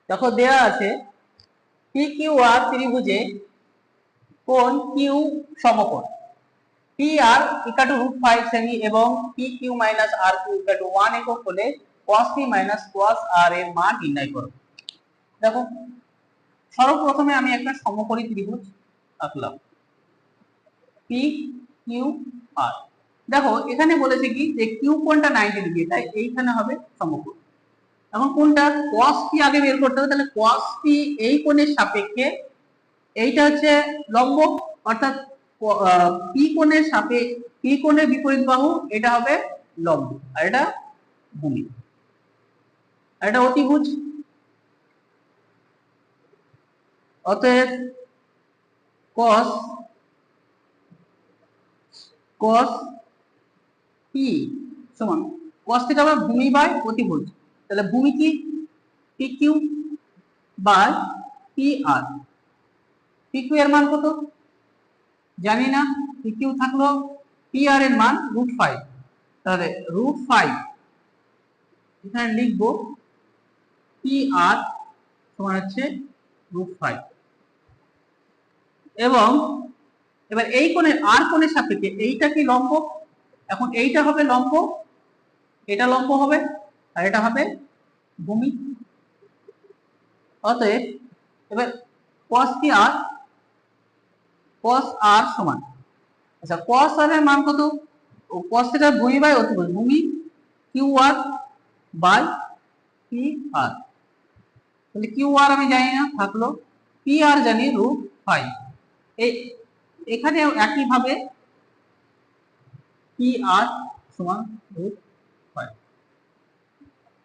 দেখো দেয়া আছে পি কিউ আর ত্রিভুজে কোণ কিউ সমকোণ পি আর ইকুয়াল টু √5 সেমি এবং P Q minus R Q equal to 1 একক হলে cos p minus cos r এর মান নির্ণয় করো। দেখো সর্বপ্রথমে আমি একটা সমকোণী ত্রিভুজ আঁকলাম পি কিউ আর। দেখো এখানে বলেছে কি যে কিউ কোণটা 90 ডিগ্রি, তাই এইখানে হবে সমকোণ। এখন কোণটা cos p আগে বের করতে হবে, তাহলে cos p এই কোণের সাপেক্ষে এইটা হচ্ছে লম্ব, অর্থাৎ পি কোণের সাপেক্ষে পি কোণের বিপরীত বাহু এটা হবে লম্ব, আর এটা ভূমি, আর এটা অতিভুজ। অতএব cos p সমান cos থিটা হবে ভূমি বাই অতিভুজ, তাহলে ভূমি কি pq বাই pr। pq এর মান কত জানি না, pq থাকলো pr এর মান √5, তাহলে √5 এখানে লিখবো pr সমান হচ্ছে √5। এবং এবার এই কোণের আর কোণের সাপেক্ষে এইটা কি লম্ব, এখন এইটা হবে লম্ব, এটা লম্ব হবে, আর এটা হবে ভূমি। অতএব এবার cos r সমান, আচ্ছা cos r এর মান কত, cos থিটা ভূমি বাই অতিভুজ, ভূমি Q R by P R, তাহলে কিউ আর আমি জানি না, থাকলো পি আর জানি √5। এই এখানে একই ভাবে পি আর সমান √5।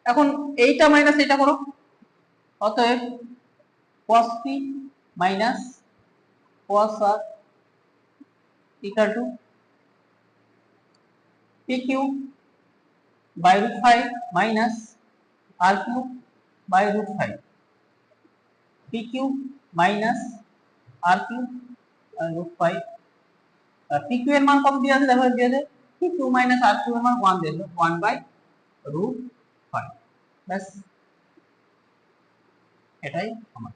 এখন এইটা মাইনাস এটা করো, অতএব cos p minus cos r equal to pq by √5 minus r3 by √5, pq minus r3 √5। pq এর মান কত দিয়ে আছে দেখো, দিয়ে আছে pq মাইনাস r3 এর মান 1 দিয়ে আছে, 1 বাই √5। ব্যাস এটাই আমার।